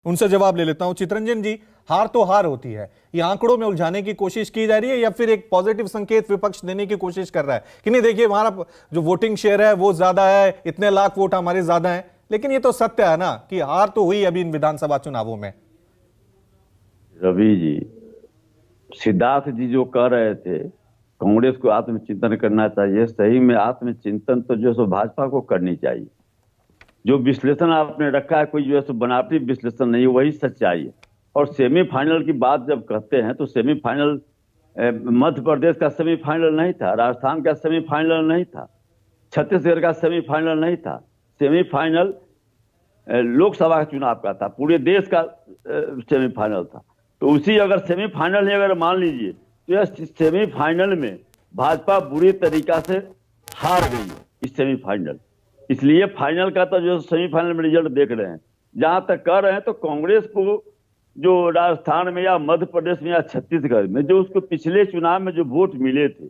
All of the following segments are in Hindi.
उनसे जवाब ले लेता हूं। चितरंजन जी, हार तो हार होती है, ये आंकड़ों में उलझाने की कोशिश की जा रही है या फिर एक पॉजिटिव संकेत विपक्ष देने की कोशिश कर रहा है कि नहीं देखिए हमारा जो वोटिंग शेयर है वो ज्यादा है, इतने लाख वोट हमारे ज्यादा हैं। लेकिन ये तो सत्य है ना कि हार तो हुई अभी इन विधानसभा चुनावों में। रवि जी, सिद्धार्थ जी जो कह रहे थे कांग्रेस को आत्मचिंतन करना चाहिए, सही में आत्मचिंतन तो जो सो भाजपा को करनी चाहिए। जो विश्लेषण आपने रखा है कोई जो है सो बनावटी विश्लेषण नहीं, वही सच्चाई है। और सेमीफाइनल की बात जब कहते हैं तो सेमीफाइनल मध्य प्रदेश का सेमीफाइनल नहीं था, राजस्थान का सेमीफाइनल नहीं था, छत्तीसगढ़ का सेमीफाइनल नहीं था। सेमीफाइनल लोकसभा चुनाव का था, पूरे देश का सेमीफाइनल था। तो उसी अगर सेमीफाइनल है, अगर मान लीजिए तो यह सेमीफाइनल में भाजपा बुरी तरीका से हार गई है इस सेमीफाइनल। इसलिए फाइनल का तो जो सेमीफाइनल में रिजल्ट देख रहे हैं, जहां तक कह रहे हैं तो कांग्रेस को जो राजस्थान में या मध्य प्रदेश में या छत्तीसगढ़ में जो उसको पिछले चुनाव में जो वोट मिले थे,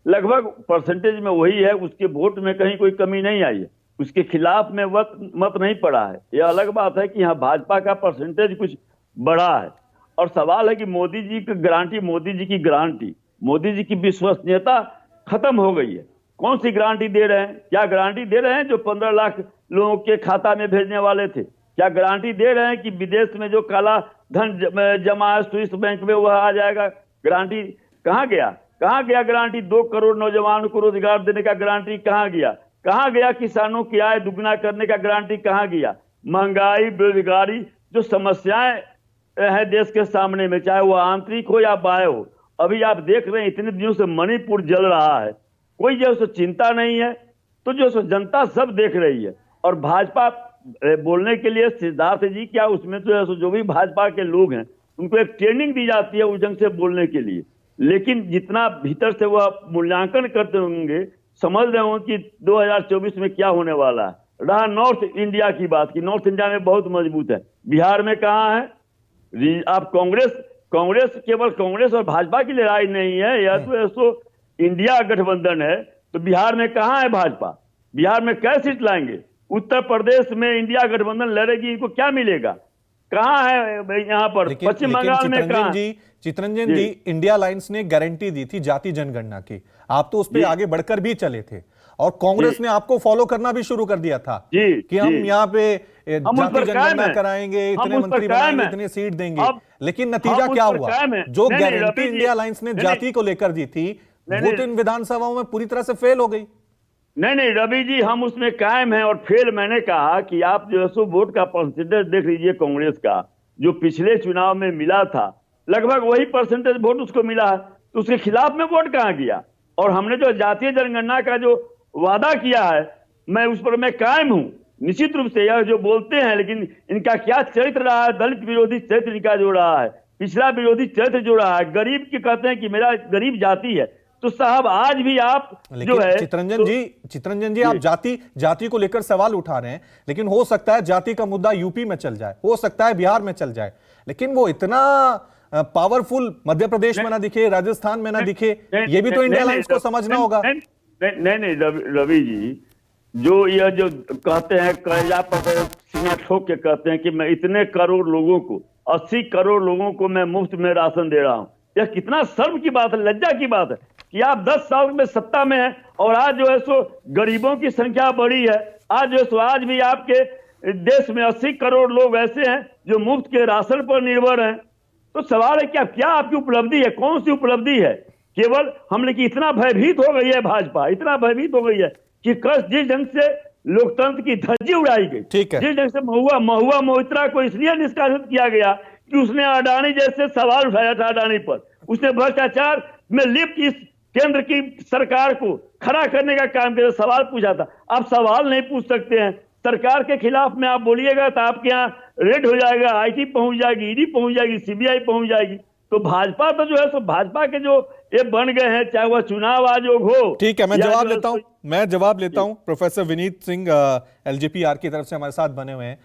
लगभग परसेंटेज में वही है, उसके वोट में कहीं कोई कमी नहीं आई है, उसके खिलाफ में मत नहीं पड़ा है। यह अलग बात है कि यहाँ भाजपा का परसेंटेज कुछ बड़ा है। और सवाल है कि मोदी जी की गारंटी, मोदी जी की विश्वसनीयता खत्म हो गई है। कौन सी गारंटी दे रहे हैं? क्या गारंटी दे रहे हैं जो 15 लाख लोगों के खाता में भेजने वाले थे? क्या गारंटी दे रहे हैं कि विदेश में जो काला धन जमा है स्विस बैंक में वह आ जाएगा? गारंटी कहाँ गया? गारंटी 2 करोड़ नौजवानों को रोजगार देने का गारंटी कहाँ गया? किसानों की आय दुगना करने का गारंटी कहाँ गया? महंगाई, बेरोजगारी जो समस्याएं है देश के सामने में, चाहे वो आंतरिक हो या बाह्य हो, अभी आप देख रहे हैं इतने दिनों से मणिपुर जल रहा है, कोई जो है चिंता नहीं है। तो जो है जनता सब देख रही है। और भाजपा बोलने के लिए सिद्धार्थ जी, क्या उसमें तो जो भी भाजपा के लोग हैं उनको एक ट्रेनिंग दी जाती है उस ढंग से बोलने के लिए, लेकिन जितना भीतर से वह मूल्यांकन करते होंगे, समझ रहे होंगे कि 2024 में क्या होने वाला है। रहा नॉर्थ इंडिया की बात की, नॉर्थ इंडिया में बहुत मजबूत है, बिहार में कहाँ है? आप कांग्रेस केवल कांग्रेस और भाजपा की लड़ाई नहीं है, यह तो इंडिया गठबंधन है। तो बिहार में कहाँ है भाजपा? बिहार में कैसे सीट लाएंगे? उत्तर प्रदेश में इंडिया गठबंधन लड़ेगी, इनको क्या मिलेगा? कहाँ है यहाँ पर? पश्चिम बंगाल में कहाँ? चितरंजन जी, इंडिया अलायंस ने गारंटी दी थी जाति जनगणना की, आप तो उस पर आगे बढ़कर भी चले थे और कांग्रेस ने आपको फॉलो करना भी शुरू कर दिया था कि हम यहाँ पे जाति जनगणना कराएंगे, इतने मंत्री बनाएंगे, इतने सीट देंगे। लेकिन नतीजा क्या हुआ? जो गारंटी इंडिया अलायंस ने जाति को लेकर दी थी वो तो इन विधानसभाओं में पूरी तरह से फेल हो गई। नहीं रवि जी, हम उसमें कायम हैं। और फेल मैंने कहा कि आप जो है वोट का परसेंटेज देख लीजिए, कांग्रेस का जो पिछले चुनाव में मिला था लगभग वही परसेंटेज वोट उसको मिला है, तो उसके खिलाफ में वोट कहां गया? और हमने जो जातीय जनगणना का जो वादा किया है, मैं उस पर मैं कायम हूं। निश्चित रूप से यह जो बोलते हैं, लेकिन इनका क्या चरित्र रहा है? दलित विरोधी चरित्र इनका जो रहा है, पिछड़ा विरोधी चरित्र जो रहा है, गरीब की कहते हैं कि मेरा गरीब जाति है। तो साहब आज भी आप जो है चितरंजन जी आप जाति को लेकर सवाल उठा रहे हैं, लेकिन हो सकता है जाति का मुद्दा यूपी में चल जाए, हो सकता है बिहार में चल जाए, लेकिन वो इतना पावरफुल मध्य प्रदेश में ना दिखे, राजस्थान में ना दिखे। ये भी तो इंडिया अलायंस को समझना होगा। नहीं रवि जी, जो यह जो कहते हैं कलेजा पर सीना ठोक के कहते हैं कि मैं इतने करोड़ लोगों को, 80 करोड़ लोगों को मैं मुफ्त में राशन दे रहा हूं, यह कितना शर्म की बात है, लज्जा की बात है कि आप 10 साल में सत्ता में हैं और आज जो है सो गरीबों की संख्या बढ़ी है। आज जो है सो आज भी आपके देश में 80 करोड़ लोग ऐसे हैं जो मुफ्त के राशन पर निर्भर हैं। तो सवाल है क्या आपकी उपलब्धि है? कौन सी उपलब्धि है? केवल हमने कि इतना भयभीत हो गई है भाजपा, इतना भयभीत हो गई है कि जिस ढंग से लोकतंत्र की धज्जी उड़ाई गई, जिस ढंग से महुआ मोहित्रा को इसलिए निष्कासित किया गया कि उसने अडानी जैसे सवाल उठाया था, अडानी पर उसने भ्रष्टाचार में लिप्त इस केंद्र की सरकार को खड़ा करने का काम किया, सवाल पूछा था। आप सवाल नहीं पूछ सकते हैं। सरकार के खिलाफ में आप बोलिएगा तो आपके यहाँ रेड हो जाएगा, आईटी पहुंच जाएगी, ईडी पहुंच जाएगी, सीबीआई पहुंच जाएगी। तो भाजपा तो जो है सो भाजपा के जो ये बन गए हैं, चाहे वह चुनाव आयोग हो। ठीक है, मैं जवाब लेता हूं प्रोफेसर विनीत सिंह एलजेपीआर की तरफ से हमारे साथ बने हुए हैं।